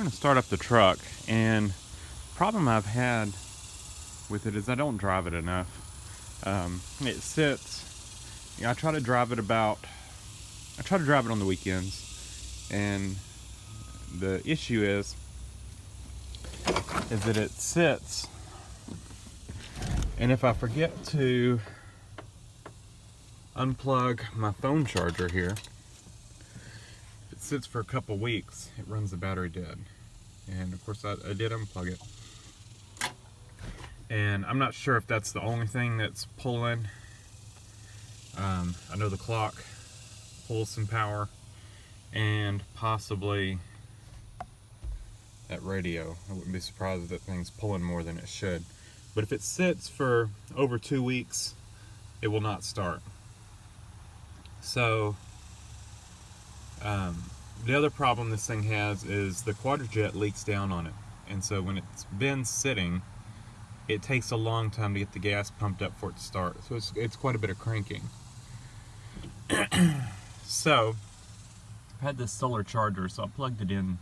going to start up the truck, and the problem I've had with it is I don't drive it enough. It sits. I try to drive it on the weekends, and the issue is that it sits, and if I forget to unplug my phone charger here, if it sits for a couple weeks, it runs the battery dead. And of course I did unplug it, and I'm not sure if that's the only thing that's pulling. I know the clock pulls some power, and possibly that radio. I wouldn't be surprised if that thing's pulling more than it should. But if it sits for over 2 weeks, it will not start. So the other problem this thing has is the quadrajet leaks down on it. And so when it's been sitting, it takes a long time to get the gas pumped up for it to start. So it's quite a bit of cranking. So I've had this solar charger, so I plugged it in,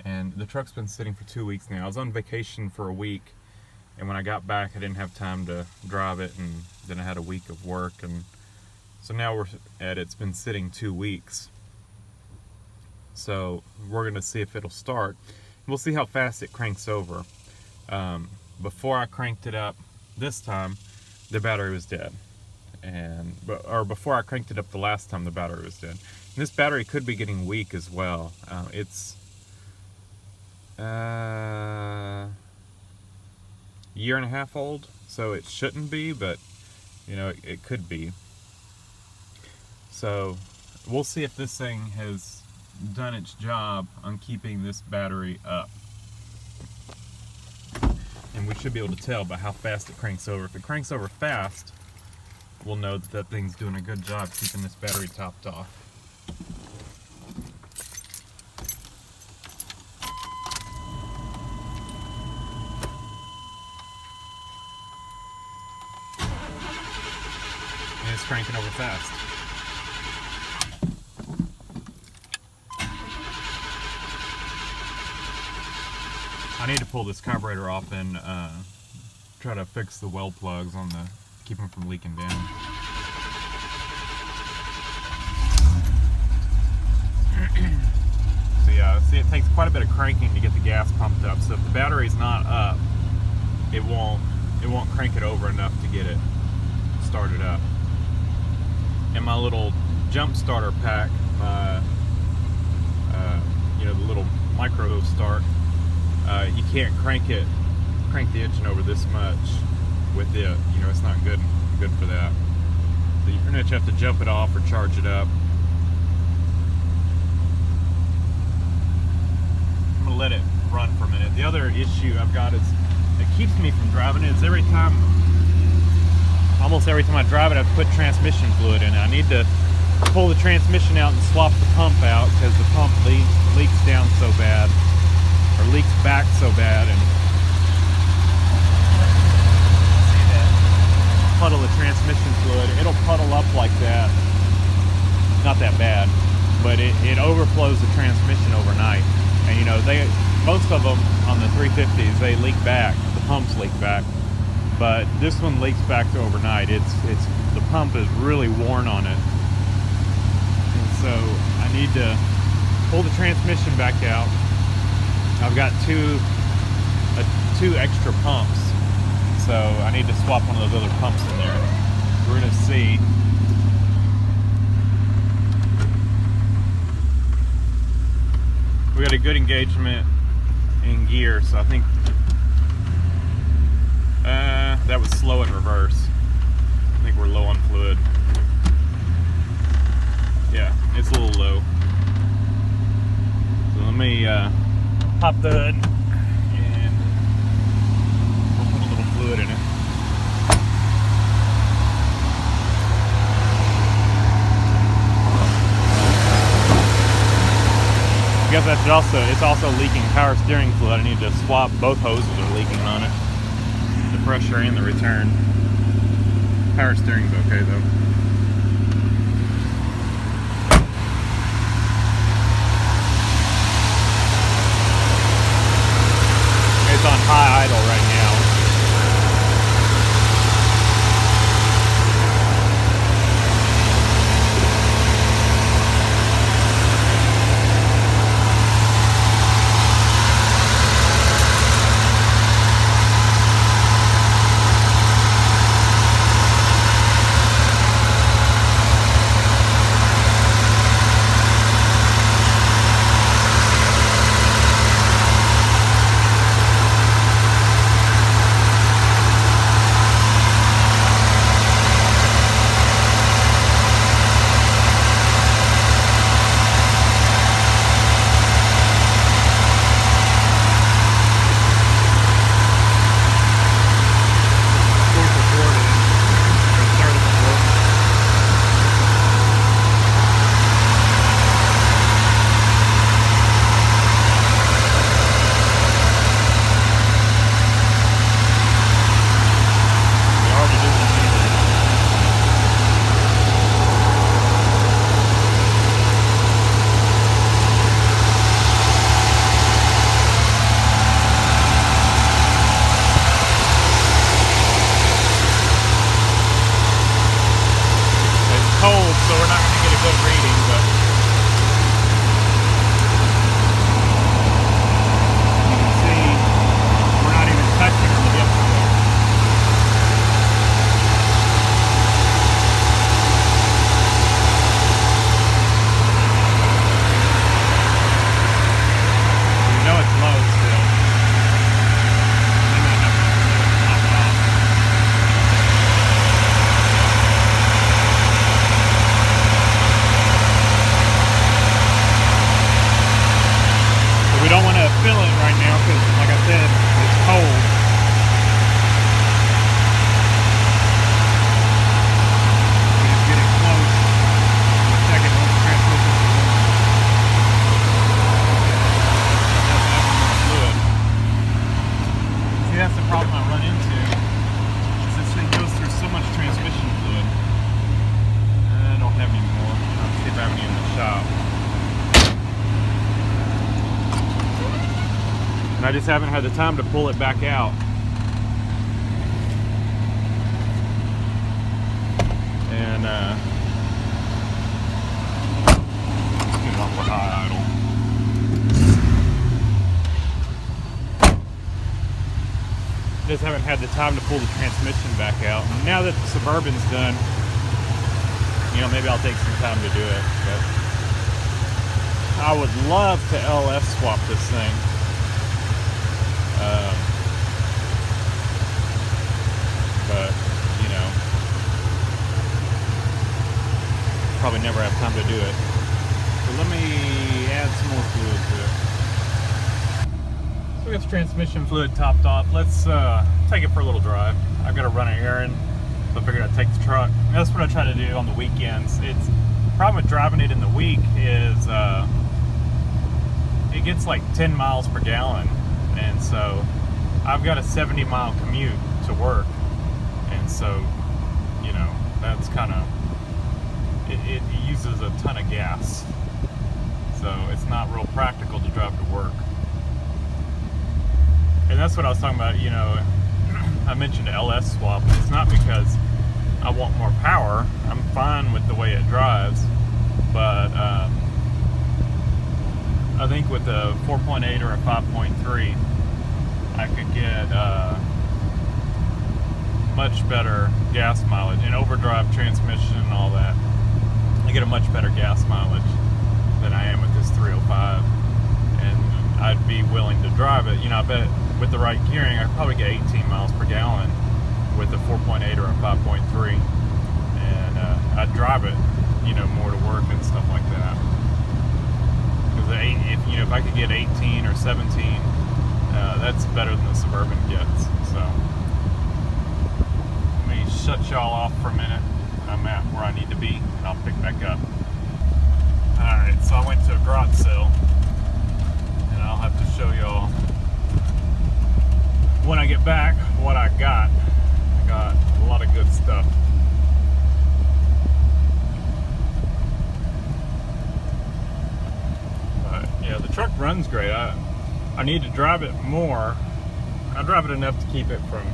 and the truck's been sitting for 2 weeks now. I was on vacation for a week, and when I got back I didn't have time to drive it, and then I had a week of work, and so now it's been sitting 2 weeks. So we're going to see if it'll start. We'll see how fast it cranks over. Before I cranked it up this time, the battery was dead. Or before I cranked it up the last time, the battery was dead. And this battery could be getting weak as well. It's year and a half old, so it shouldn't be, but it could be. So we'll see if this thing has done its job on keeping this battery up. And we should be able to tell by how fast it cranks over. If it cranks over fast, we'll know that thing's doing a good job keeping this battery topped off. And it's cranking over fast. I need to pull this carburetor off and try to fix the well plugs on keep them from leaking down. So yeah, see, it takes quite a bit of cranking to get the gas pumped up. So if the battery's not up, it won't crank it over enough to get it started up. And my little jump starter pack, the little micro start, you can't crank the engine over this much with it. It's not good for that. So you pretty much have to jump it off or charge it up. I'm gonna let it run for a minute. The other issue I've got is it keeps me from driving it. It's almost every time I drive it, I have to put transmission fluid in it. I need to pull the transmission out and swap the pump out because the pump leaks down so bad, or leaks back so bad, and see that puddle of transmission fluid. It'll puddle up like that. Not that bad, but it overflows the transmission overnight. And most of them on the 350s, they leak back. The pumps leak back, but this one leaks back to overnight. The pump is really worn on it, and so I need to pull the transmission back out. I've got two extra pumps, so I need to swap one of those other pumps in there. We're gonna see. We got a good engagement in gear, so I think that was slow in reverse. I think we're low on fluid. Yeah, it's a little low. So let me pop the hood and we'll put a little fluid in it. I guess it's also leaking power steering fluid. I need to swap. Both hoses are leaking on it. The pressure and the return. Power steering's okay though. so we're not going to get a good reading, but you can see we're not even touching on the dipstick. You know it's low still. We don't want to fill it right now because, like I said, it's cold. It's getting close. In a second, once the transmission is on. It doesn't have any more fluid. See, that's the problem I run into. Is this thing goes through so much transmission fluid. I don't have any more. I'll see if I have any in the shop. And I just haven't had the time to pull it back out. And let's get it off for high idle. Just haven't had the time to pull the transmission back out. And now that the Suburban's done, you know, maybe I'll take some time to do it. But I would love to LS swap this thing. But, you know, probably never have time to do it. So let me add some more fluid to it. So we got the transmission fluid topped off. Let's take it for a little drive. I've got to run an errand, so I figured I'd take the truck. That's what I try to do on the weekends. It's the problem with driving it in the week is it gets like 10 miles per gallon. And so I've got a 70-mile commute to work, and so, you know, that's kind of, it uses a ton of gas, so it's not real practical to drive to work. And that's what I was talking about, you know, I mentioned LS swap. It's not because I want more power. I'm fine with the way it drives, but I think with a 4.8 or a 5.3, I could get much better gas mileage and overdrive transmission and all that. I get a much better gas mileage than I am with this 305, and I'd be willing to drive it. You know, I bet with the right gearing, I could probably get 18 miles per gallon with a 4.8 or a 5.3, and I'd drive it, you know, more to work and stuff like that. Because if I could get 18 or 17. That's better than the Suburban gets. So let me shut y'all off for a minute. I'm at where I need to be, and I'll pick back up. Alright, so I went to a garage sale, and I'll have to show y'all when I get back what I got. I got a lot of good stuff. But yeah, the truck runs great. I need to drive it more. I drive it enough to keep it from,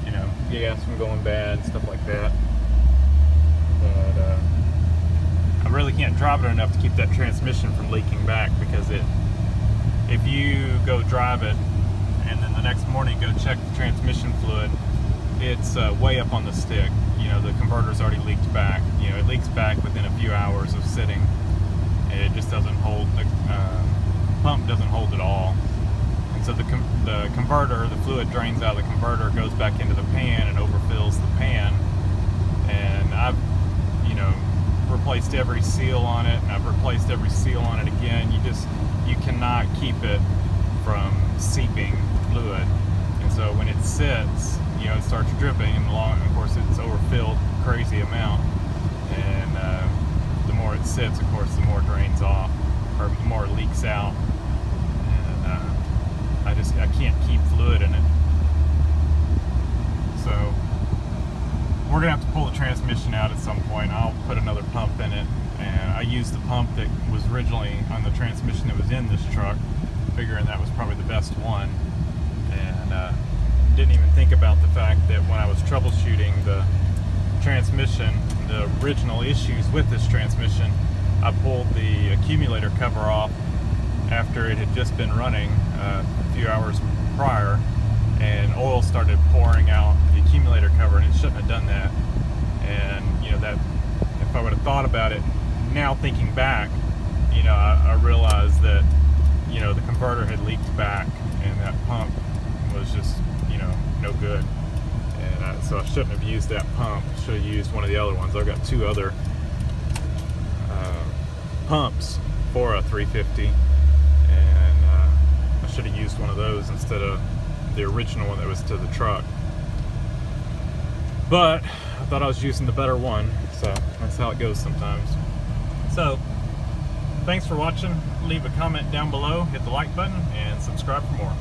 you know, gas from going bad and stuff like that. But I really can't drive it enough to keep that transmission from leaking back, because if you go drive it and then the next morning go check the transmission fluid, it's way up on the stick. You know, the converter's already leaked back. You know, it leaks back within a few hours of sitting. It just doesn't hold. The pump doesn't hold at all, and so the converter, the fluid drains out of the converter, goes back into the pan and overfills the pan. And I've, you know, replaced every seal on it, and I've replaced every seal on it again. You cannot keep it from seeping fluid, and so when it sits, you know, it starts dripping, and of course it's overfilled a crazy amount, and the more it sits, of course, the more it drains off, or the more it leaks out. I can't keep fluid in it. So we're gonna have to pull the transmission out at some point. I'll put another pump in it, and I used the pump that was originally on the transmission that was in this truck, figuring that was probably the best one, and didn't even think about the fact that when I was troubleshooting the transmission, the original issues with this transmission, I pulled the accumulator cover off after it had just been running a few hours prior, and oil started pouring out the accumulator cover, and it shouldn't have done that. And you know, that if I would have thought about it now, thinking back, you know, I realized that, you know, the converter had leaked back, and that pump was just, you know, no good. And so I shouldn't have used that pump. I should have used one of the other ones. I've got two other pumps for a 350, and I should have used one of those instead of the original one that was to the truck. But I thought I was using the better one, so that's how it goes sometimes. So thanks for watching. Leave a comment down below, hit the like button, and subscribe for more.